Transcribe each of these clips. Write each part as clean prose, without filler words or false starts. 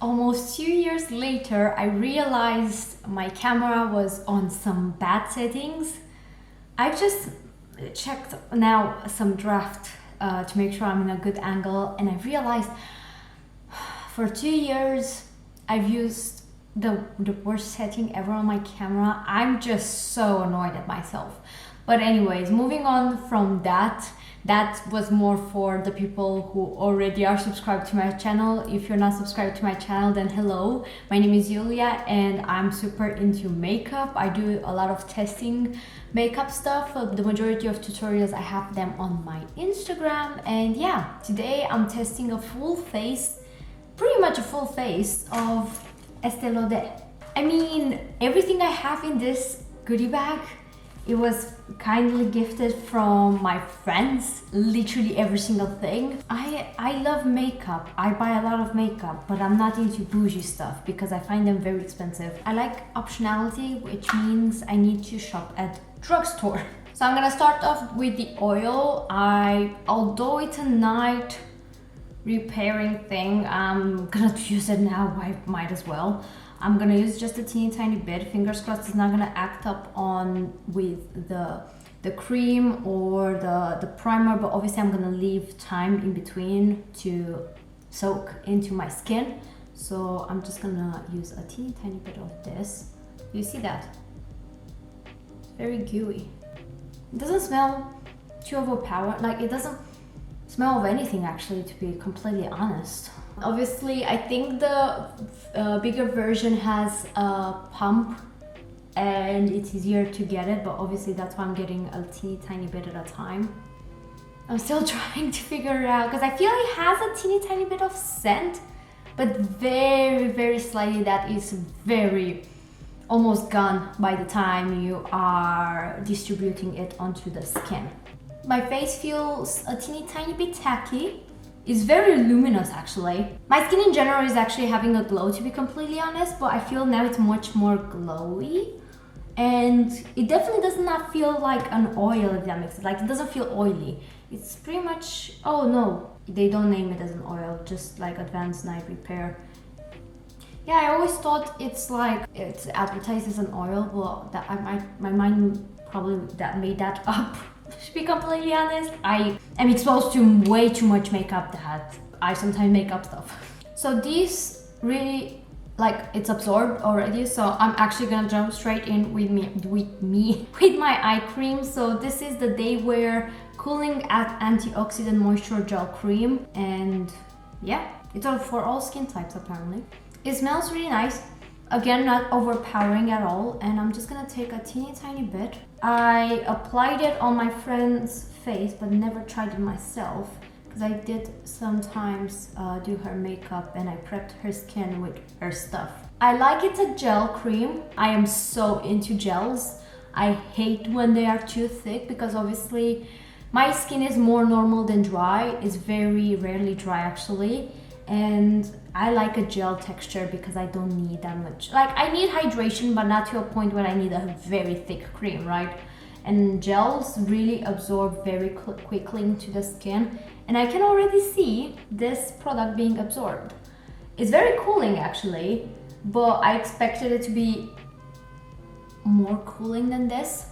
Almost 2 years later, I realized my camera was on some bad settings. I just checked now some draft to make sure I'm in a good angle, and I realized for 2 years I've used the worst setting ever on my camera. I'm just so annoyed at myself. But anyways, moving on from that was more for the people who already are subscribed to my channel. If you're not subscribed to my channel, then hello. My name is Julia and I'm super into makeup. I do a lot of testing makeup stuff. The majority of tutorials, I have them on my Instagram. And yeah, today I'm testing a full face, pretty much a full face of Estee Lauder. I mean, everything I have in this goodie bag, it was kindly gifted from my friends, literally every single thing. I love makeup. I buy a lot of makeup, but I'm not into bougie stuff because I find them very expensive. I like optionality, which means I need to shop at drugstore. So I'm gonna start off with the oil. Although it's a night repairing thing, I'm gonna use it now. I might as well. I'm gonna use just a teeny tiny bit. Fingers crossed it's not gonna act up on with the cream or the primer, but obviously I'm gonna leave time in between to soak into my skin. So I'm just gonna use a teeny tiny bit of this. You see that? It's very gooey. It doesn't smell too overpowering. Like, it doesn't smell of anything actually, to be completely honest. Obviously, I think the bigger version has a pump and it's easier to get it, but obviously that's why I'm getting a teeny tiny bit at a time. I'm still trying to figure it out because I feel it has a teeny tiny bit of scent, but very slightly, that is very almost gone by the time you are distributing it onto the skin. My face feels a teeny tiny bit tacky. It's very luminous actually. My skin in general is actually having a glow, to be completely honest, but I feel now it's much more glowy. And it definitely does not feel like an oil, if that makes sense. Like, it doesn't feel oily. It's pretty much, oh no, they don't name it as an oil, just like advanced night repair. Yeah, I always thought it's like, it's advertised as an oil, but that my mind probably made that up. To be completely honest, I am exposed to way too much makeup that I sometimes make up stuff. So this really, like, it's absorbed already, so I'm actually gonna jump straight in with my eye cream. So this is the Daywear Cooling Anti-Oxidant Moisture Gel Cream, and yeah, it's for all skin types apparently. It smells really nice. Again, not overpowering at all, and I'm just gonna take a teeny tiny bit. I applied it on my friend's face, but never tried it myself because I did sometimes do her makeup and I prepped her skin with her stuff. I like it's a gel cream. I am so into gels. I hate when they are too thick because obviously my skin is more normal than dry. It's very rarely dry actually. And I like a gel texture because I don't need that much. Like, I need hydration, but not to a point where I need a very thick cream, right? And gels really absorb very quickly into the skin. And I can already see this product being absorbed. It's very cooling actually, but I expected it to be more cooling than this.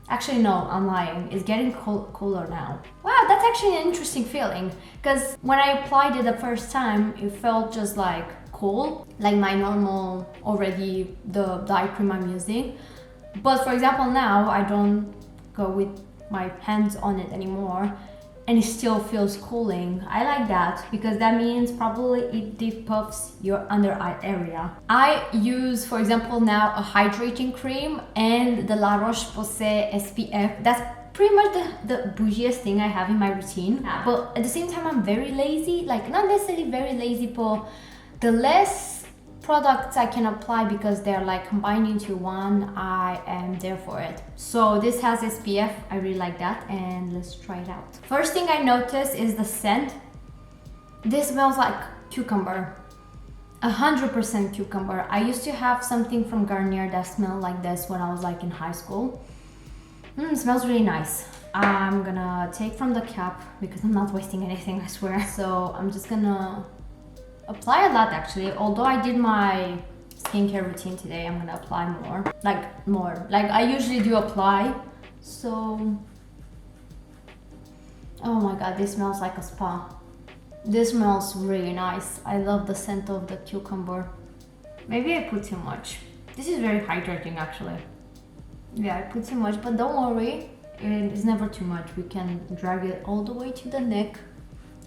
Actually, no, I'm lying. It's getting cooler now. Wow, that's actually an interesting feeling because when I applied it the first time, it felt just like cool, like my normal already the eye cream I'm using. But for example, now I don't go with my hands on it anymore and it still feels cooling. I like that because that means probably it depuffs your under eye area. I use, for example, now a hydrating cream and the La Roche-Posay SPF. That's pretty much the bougiest thing I have in my routine. But at the same time, I'm very lazy. Like, not necessarily very lazy, but the less products I can apply because they're like combined into one, I am there for it. So this has SPF, I really like that, and let's try it out. First thing I noticed is the scent. This smells like cucumber, 100% cucumber. I used to have something from Garnier that smelled like this when I was like in high school. It smells really nice. I'm gonna take from the cap because I'm not wasting anything, I swear. So I'm just gonna apply a lot actually. Although I did my skincare routine today, I'm gonna apply more. Like I usually do apply. So, oh my god, this smells like a spa. This smells really nice. I love the scent of the cucumber. Maybe I put too much. This is very hydrating actually. Yeah, I put too much, but don't worry, it's never too much. We can drag it all the way to the neck.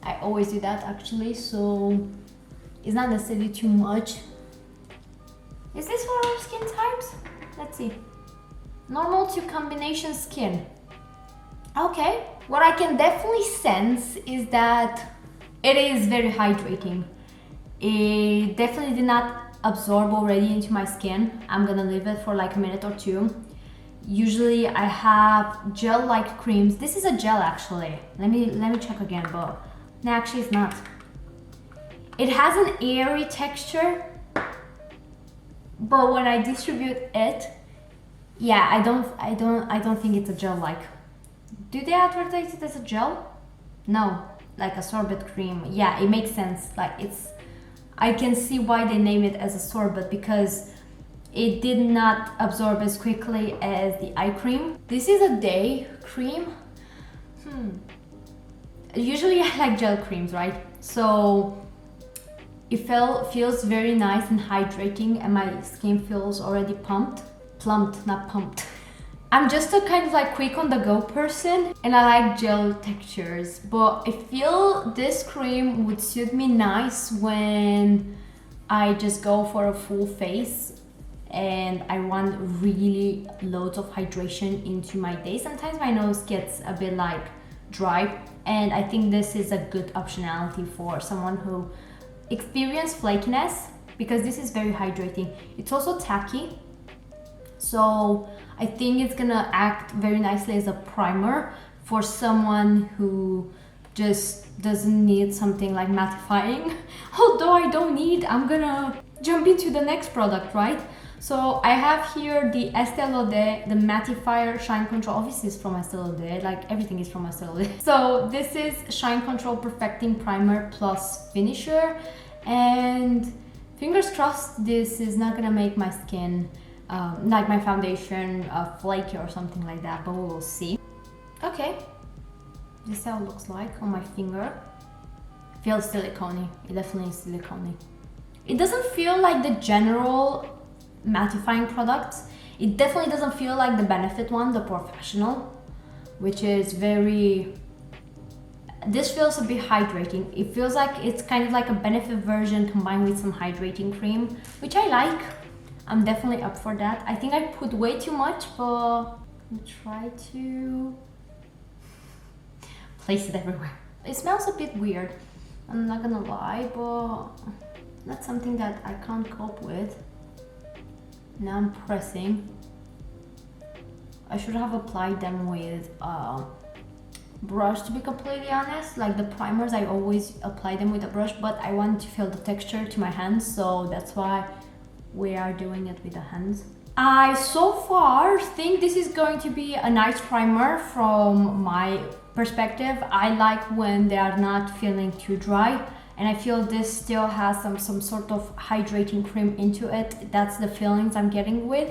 I always do that actually, so it's not necessarily too much. Is this for all skin types? Let's see. Normal to combination skin. Okay, what I can definitely sense is that it is very hydrating. It definitely did not absorb already into my skin. I'm gonna leave it for like a minute or two. Usually I have gel-like creams. This is a gel actually. Let me check again, but no, actually it's not. It has an airy texture, but when I distribute it, yeah, I don't think it's a gel-like. Do they advertise it as a gel? No, like a sorbet cream. Yeah, it makes sense. Like I can see why they name it as a sorbet, because it did not absorb as quickly as the eye cream. This is a day cream. Usually I like gel creams, right? So it feels very nice and hydrating, and my skin feels already plumped, not pumped. I'm just a kind of like quick on the go person, and I like gel textures, but I feel this cream would suit me nice when I just go for a full face and I want really loads of hydration into my day. Sometimes my nose gets a bit like dry, and I think this is a good optionality for someone who experiences flakiness, because this is very hydrating. It's also tacky, so I think it's gonna act very nicely as a primer for someone who just doesn't need something like mattifying. Although I'm gonna jump into the next product, right? So I have here the Estee Lauder, the Mattifier Shine Control. Obviously it's from Estee Lauder, like everything is from Estee Lauder. So this is Shine Control Perfecting Primer plus Finisher, and fingers crossed this is not gonna make my skin like my foundation flaky or something like that, but we will see. Okay, this is how it looks like on my finger. Feels silicone-y. It definitely is silicone-y. It doesn't feel like the general mattifying products. It definitely doesn't feel like the Benefit one, the Professional, which is very... This feels a bit hydrating. It feels like it's kind of like a Benefit version combined with some hydrating cream, which I like. I'm definitely up for that. I think I put way too much, but I'll try to place it everywhere. It smells a bit weird, I'm not gonna lie, but that's something that I can't cope with. Now I'm pressing. I should have applied them with a brush, to be completely honest. Like the primers, I always apply them with a brush, but I want to feel the texture to my hands, so that's why we are doing it with the hands. I so far think this is going to be a nice primer from my perspective. I like when they are not feeling too dry, and I feel this still has some sort of hydrating cream into it. That's the feelings I'm getting with.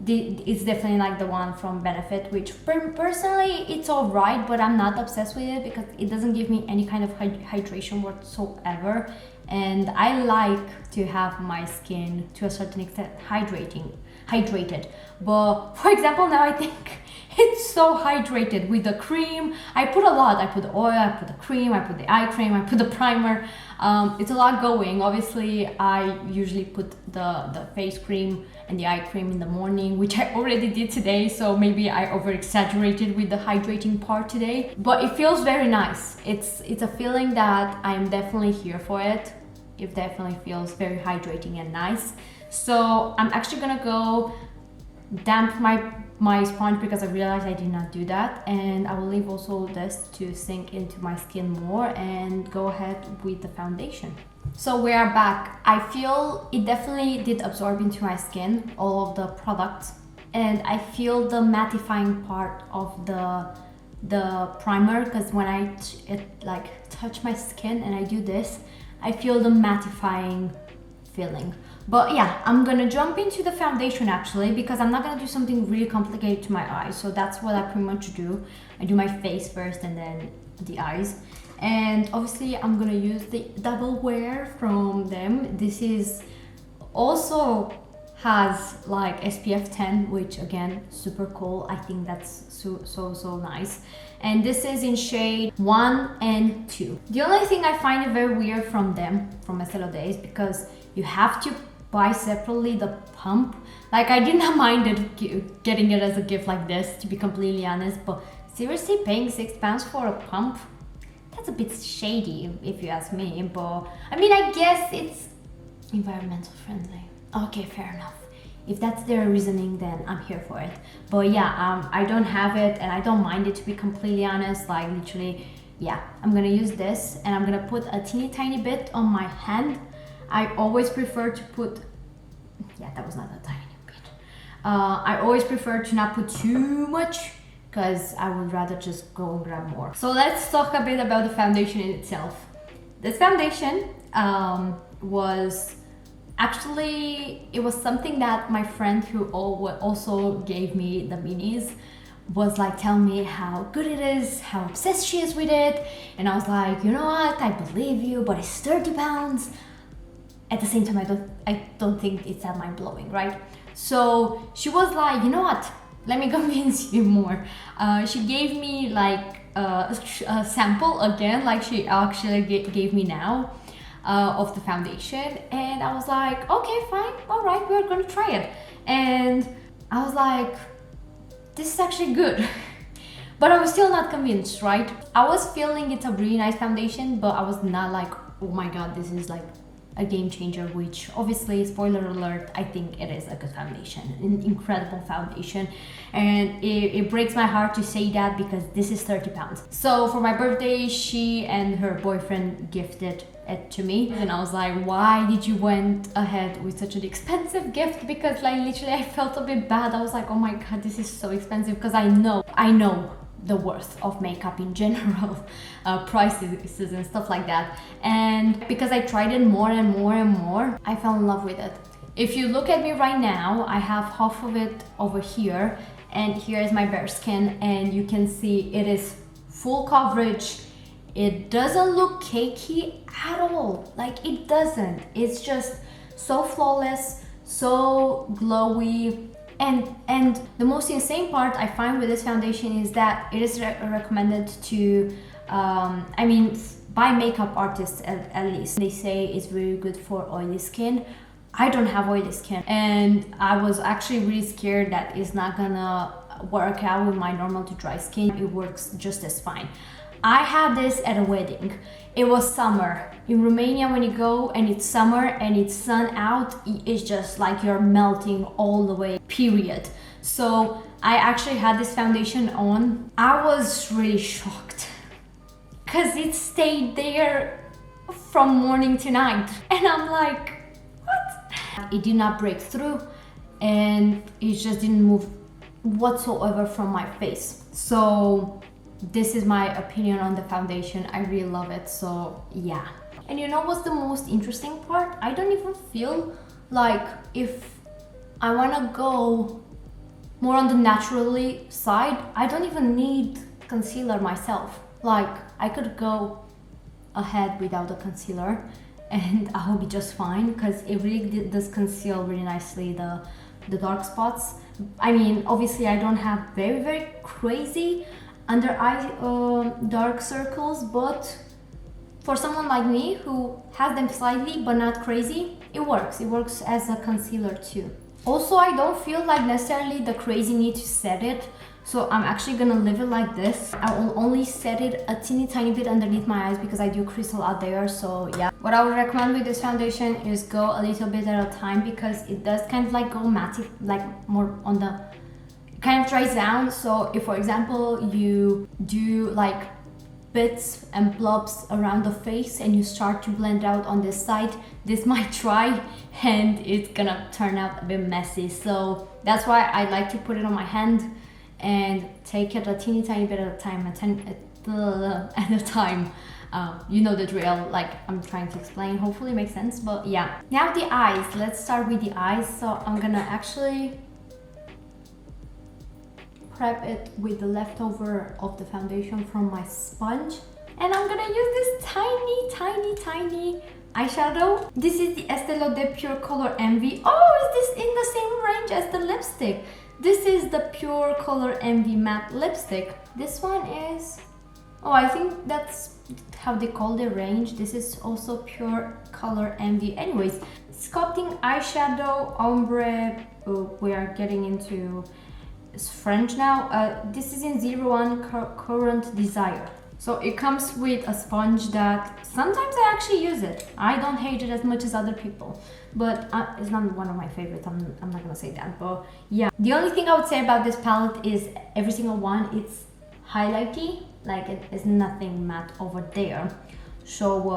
It's definitely like the one from Benefit, which personally it's alright, but I'm not obsessed with it because it doesn't give me any kind of hydration whatsoever. And I like to have my skin to a certain extent hydrated. But for example, now I think it's so hydrated with the cream. I put a lot. I put the oil, I put the cream, I put the eye cream, I put the primer. It's a lot going. Obviously, I usually put the face cream and the eye cream in the morning, which I already did today, so maybe I over-exaggerated with the hydrating part today. But it feels very nice. It's a feeling that I'm definitely here for it. It definitely feels very hydrating and nice. So I'm actually gonna go damp my sponge because I realized I did not do that, and I will leave also this to sink into my skin more and go ahead with the foundation. So we are back. I feel it definitely did absorb into my skin, all of the products, and I feel the mattifying part of the primer, because when I touch my skin and I do this, I feel the mattifying feeling. But yeah, I'm gonna jump into the foundation actually, because I'm not gonna do something really complicated to my eyes. So that's what I pretty much do. I do my face first and then the eyes. And obviously I'm gonna use the double wear from them. This is also has like SPF 10, which again, super cool. I think that's so nice. And this is in shade 1 and 2. The only thing I find it very weird from them, from Estee Lauder, is because you have to buy separately the pump. Like, I did not mind it, getting it as a gift like this, to be completely honest, but seriously, paying £6 for a pump? That's a bit shady if you ask me, but I mean, I guess it's environmental friendly. Okay, fair enough. If that's their reasoning, then I'm here for it. But yeah, I don't have it and I don't mind it, to be completely honest. Like, literally, yeah, I'm gonna use this and I'm gonna put a teeny tiny bit on my hand. I always prefer to put, yeah, that was not a tiny bit. I always prefer to not put too much, because I would rather just go and grab more. So let's talk a bit about the foundation in itself. This foundation was actually, it was something that my friend, who also gave me the minis, was like telling me how good it is, how obsessed she is with it. And I was like, you know what, I believe you, but it's 30 pounds. At the same time, I don't think it's that mind blowing, right? So she was like, you know what, let me convince you more. She gave me like a sample again, like she actually gave me now, of the foundation. And I was like, okay, fine, all right, we're gonna try it. And I was like, this is actually good. But I was still not convinced, right? I was feeling it's a really nice foundation, but I was not like, oh my god, this is like a game changer, which obviously, spoiler alert, I think it is a good foundation, an incredible foundation. And it breaks my heart to say that, because this is 30 pounds. So for my birthday, she and her boyfriend gifted it to me. And I was like, why did you went ahead with such an expensive gift? Because like, literally, I felt a bit bad. I was like, oh my god, this is so expensive, because I know the worth of makeup in general, prices and stuff like that. And because I tried it more and more, I fell in love with it. If you look at me right now, I have half of it over here, and here is my bare skin, and you can see it is full coverage. It doesn't look cakey at all. Like, it doesn't. It's just so flawless, so glowy. And the most insane part I find with this foundation is that it is recommended to, I mean, by makeup artists at least. They say it's really good for oily skin. I don't have oily skin, and I was actually really scared that it's not gonna work out with my normal to dry skin. It works just as fine. I had this at a wedding. It was summer. In Romania, when you go and it's summer and it's sun out, it's just like you're melting all the way, period. So I actually had this foundation on. I was really shocked, because it stayed there from morning to night. And I'm like, what? It did not break through, and it just didn't move whatsoever from my face. So this is my opinion on the foundation. I really love it, so yeah. And you know what's the most interesting part? I don't even feel like, if I want to go more on the naturally side, I don't even need concealer myself. Like, I could go ahead without a concealer and I will be just fine, because it really does conceal really nicely the dark spots. I mean, obviously I don't have very crazy under eye dark circles, but for someone like me who has them slightly but not crazy, it works. It works as a concealer too. Also, I don't feel like necessarily the crazy need to set it, so I'm actually gonna leave it like this. I will only set it a teeny tiny bit underneath my eyes, because I do crystal out there, so yeah. What I would recommend with this foundation is go a little bit at a time, because it does kind of like go matte, like more on the, kind of dries down. So if, for example, you do like bits and blobs around the face and you start to blend out on this side, this might dry and it's gonna turn out a bit messy. So that's why I like to put it on my hand and take it a teeny tiny bit at a time, at a time. You know the drill, like I'm trying to explain, hopefully it makes sense, but yeah. Now the eyes, let's start with the eyes. So I'm gonna actually prep it with the leftover of the foundation from my sponge. And I'm gonna use this tiny eyeshadow. This is the Estee Lauder Pure Color Envy. Oh, is this in the same range as the lipstick? This is the Pure Color Envy Matte Lipstick. This one is, oh, I think that's how they call the range. This is also Pure Color Envy. Anyways, sculpting eyeshadow, ombre. Oh, we are getting into French now. This is in 01 Currant Desire. So it comes with a sponge that sometimes I actually use it. I don't hate it as much as other people, but it's not one of my favorites. I'm not gonna say that, but yeah. The only thing I would say about this palette is every single one, it's highlighty, like it is nothing matte over there. So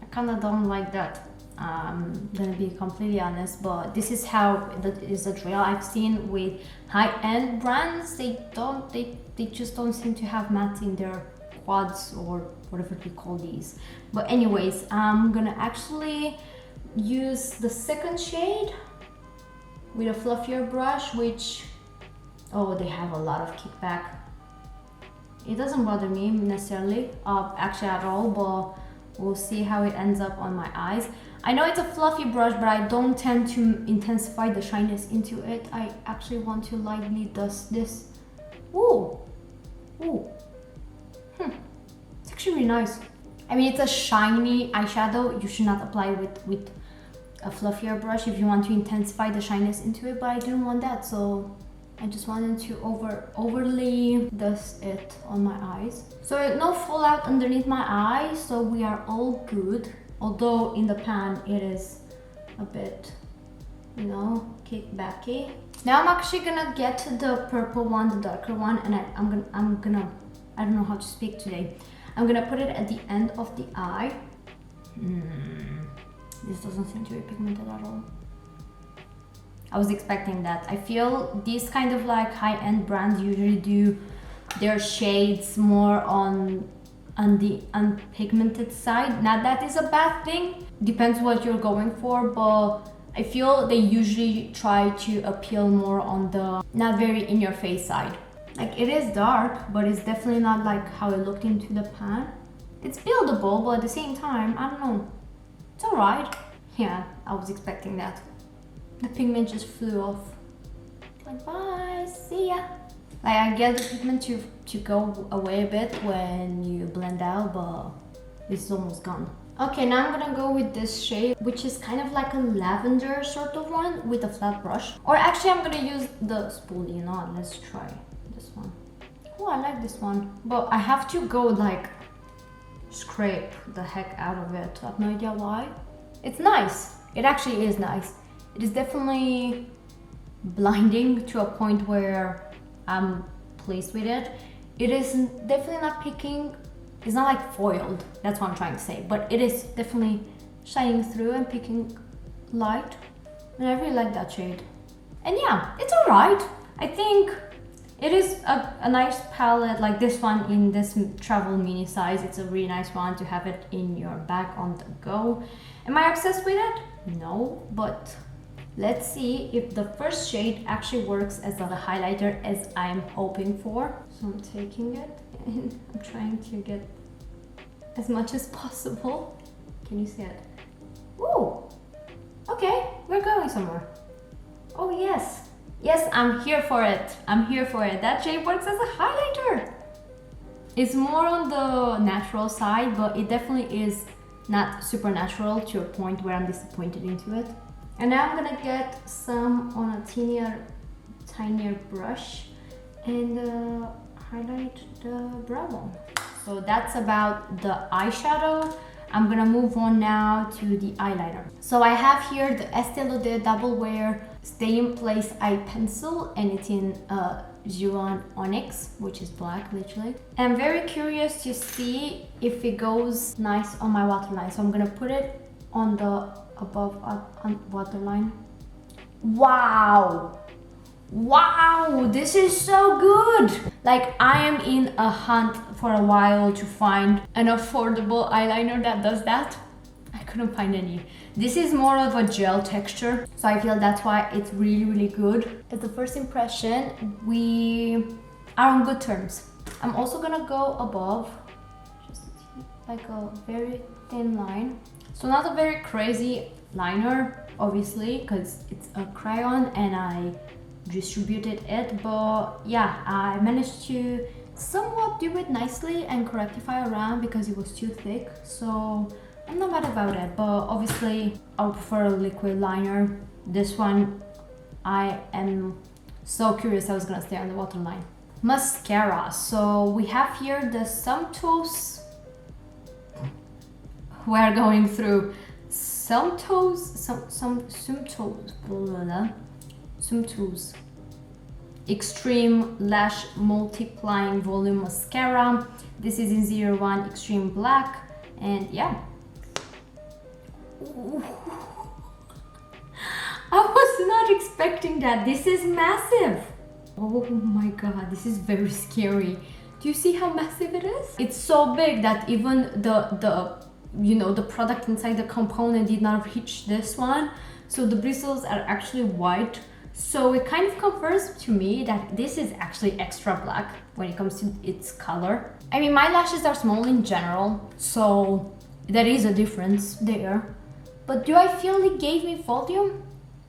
I kind of don't like that. I'm gonna be completely honest, but this is how that is a drill I've seen with high-end brands. They just don't seem to have matte in their quads or whatever you call these. But anyways, I'm gonna actually use the second shade with a fluffier brush, which, oh, they have a lot of kickback. It doesn't bother me necessarily, actually at all, but we'll see how it ends up on my eyes. I know it's a fluffy brush, but I don't tend to intensify the shyness into it. I actually want to lightly dust this. Ooh, ooh, it's actually really nice. I mean, it's a shiny eyeshadow. You should not apply with a fluffier brush if you want to intensify the shyness into it, but I didn't want that, so I just wanted to overly dust it on my eyes. So no fallout underneath my eyes, so we are all good. Although in the pan it is a bit, you know, kickbacky. Now I'm actually gonna get the purple one, the darker one, and I'm gonna, I don't know how to speak today. I'm gonna put it at the end of the eye. This doesn't seem to be pigmented at all. I was expecting that. I feel these kind of like high-end brands usually do their shades more on the unpigmented side. Now that is a bad thing, depends what you're going for, but I feel they usually try to appeal more on the not very in your face side. Like it is dark, but it's definitely not like how it looked into the pan. It's buildable, but at the same time, I don't know, it's alright. Yeah, I was expecting that. The pigment just flew off. Like bye, see ya. Like I get the pigment to go away a bit when you blend out, but it's almost gone. Okay, now I'm gonna go with this shade, which is kind of like a lavender sort of one with a flat brush. Or actually I'm gonna use the spoolie, you know, let's try this one. Oh, I like this one. But I have to go like scrape the heck out of it. I have no idea why. It's nice. It actually is nice. It is definitely blinding to a point where I'm pleased with it. It is definitely not picking, it's not like foiled, that's what I'm trying to say, but it is definitely shining through and picking light, and I really like that shade. And yeah, it's alright. I think it is a nice palette, like this one in this travel mini size. It's a really nice one to have it in your bag on the go. Am I obsessed with it? No, but let's see if the first shade actually works as a highlighter as I'm hoping for. So I'm taking it and I'm trying to get as much as possible. Can you see it? Ooh, okay, we're going somewhere. Oh yes, yes, I'm here for it. I'm here for it. That shade works as a highlighter. It's more on the natural side, but it definitely is not super natural to a point where I'm disappointed into it. And now I'm gonna get some on a tinier brush and highlight the brow bone. So that's about the eyeshadow. I'm gonna move on now to the eyeliner. So I have here the Estee Lauder Double Wear Stay in Place Eye Pencil, and it's in Zero Onyx, which is black literally. I'm very curious to see if it goes nice on my waterline. So I'm gonna put it on the above waterline. Wow! Wow! This is so good! Like, I am in a hunt for a while to find an affordable eyeliner that does that. I couldn't find any. This is more of a gel texture, so I feel that's why it's really, really good. As the first impression, we are on good terms. I'm also gonna go above, just like a very thin line. So not a very crazy liner, obviously, because it's a crayon and I distributed it, but yeah, I managed to somewhat do it nicely and correctify around because it was too thick, so I'm not mad about it. But obviously I would prefer a liquid liner. This one, I am so curious how it's gonna stay on the waterline. Mascara, so we have here the Sumptuous. We're going through Sumptuous Extreme Lash Multiplying Volume Mascara. This is in 01 Extreme Black, and yeah. Ooh. I was not expecting that. This is massive. Oh my god, this is very scary. Do you see how massive it is? It's so big that even the product inside the component did not reach this one. So the bristles are actually white. So it kind of confirms to me that this is actually extra black when it comes to its color. I mean, my lashes are small in general, so there is a difference there. But do I feel it gave me volume?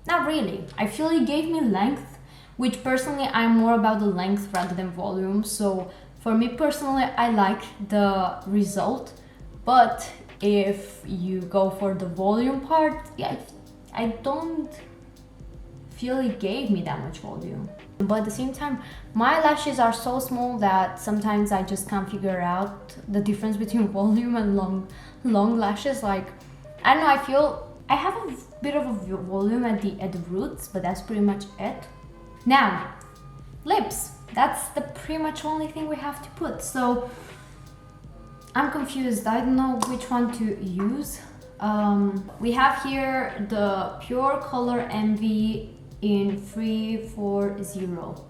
Not really. I feel it gave me length, which personally I'm more about the length rather than volume. So for me personally, I like the result. But if you go for the volume part, yeah, I don't feel it gave me that much volume. But at the same time, my lashes are so small that sometimes I just can't figure out the difference between volume and long lashes. Like, I don't know, I feel I have a bit of a volume at the roots, but that's pretty much it. Now, lips. That's the pretty much only thing we have to put. So I'm confused. I don't know which one to use. We have here the Pure Color Envy in 340.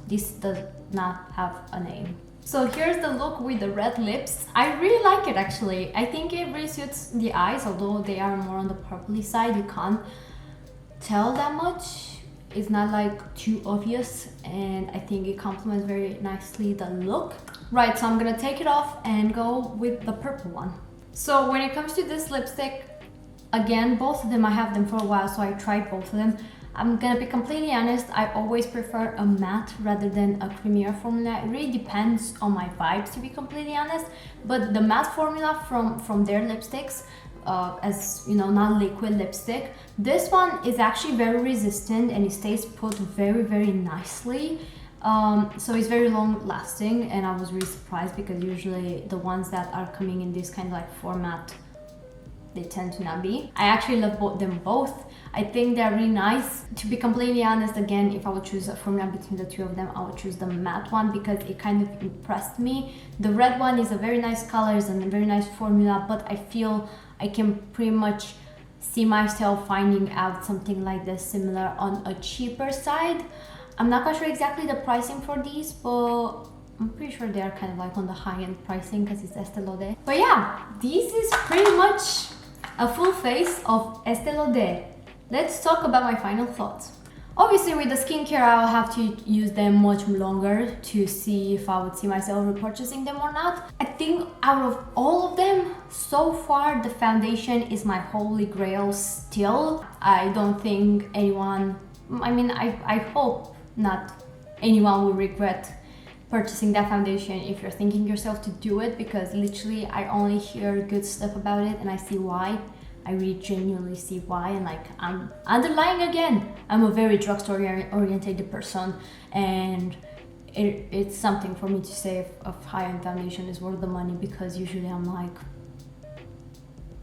This does not have a name. So here's the look with the red lips. I really like it actually. I think it really suits the eyes, although they are more on the purpley side. You can't tell that much. It's not like too obvious, and I think it complements very nicely the look. Right, so I'm gonna take it off and go with the purple one. So when it comes to this lipstick, again, both of them, I have them for a while, so I tried both of them. I'm gonna be completely honest, I always prefer a matte rather than a creamier formula. It really depends on my vibes, to be completely honest. But the matte formula from their lipsticks, as you know, not liquid lipstick, this one is actually very resistant and it stays put very, very nicely. So it's very long lasting, and I was really surprised because usually the ones that are coming in this kind of like format, they tend to not be. I actually love them both. I think they're really nice. To be completely honest, again, if I would choose a formula between the two of them, I would choose the matte one because it kind of impressed me. The red one is a very nice colors and a very nice formula, but I feel I can pretty much see myself finding out something like this similar on a cheaper side. I'm not quite sure exactly the pricing for these, but I'm pretty sure they're kind of like on the high-end pricing because it's Estee Lauder. But yeah, this is pretty much a full face of Estee Lauder. Let's talk about my final thoughts. Obviously with the skincare, I'll have to use them much longer to see if I would see myself repurchasing them or not. I think out of all of them, so far the foundation is my holy grail still. I don't think anyone, I mean, I hope not anyone will regret purchasing that foundation if you're thinking yourself to do it, because literally I only hear good stuff about it and I see why. I really genuinely see why, and like I'm underlying again, I'm a very drugstore oriented person, and it's something for me to say if a high-end foundation is worth the money, because usually I'm like,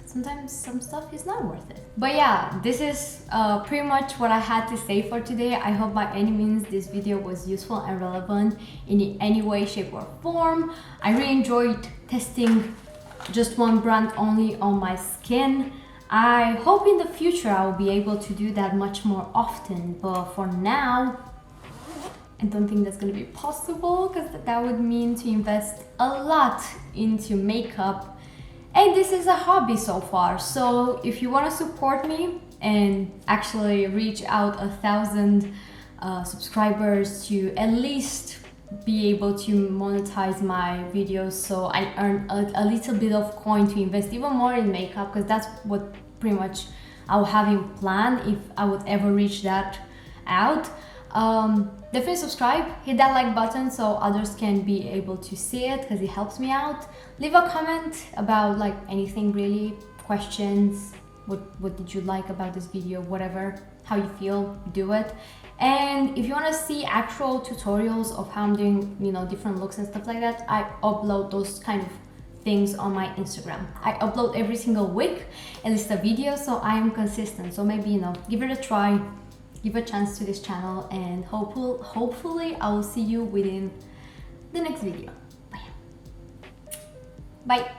sometimes some stuff is not worth it. But yeah, this is pretty much what I had to say for today. I hope by any means this video was useful and relevant in any way, shape or form. I really enjoyed testing just one brand only on my skin. I hope in the future I will be able to do that much more often, but for now, I don't think that's gonna be possible because that would mean to invest a lot into makeup, and this is a hobby so far. So if you want to support me and actually reach out 1,000 subscribers to at least be able to monetize my videos, so I earn a little bit of coin to invest even more in makeup, because that's what pretty much I will have in plan if I would ever reach that out. Definitely subscribe, hit that like button so others can be able to see it, because it helps me out. Leave a comment about like anything really, questions, what did you like about this video, whatever, how you feel, do it. And if you want to see actual tutorials of how I'm doing, you know, different looks and stuff like that, I upload those kind of things on my Instagram. I upload every single week at least a video, so I am consistent. So maybe, you know, give it a try, give a chance to this channel, and hopefully I will see you within the next video. Bye. Bye.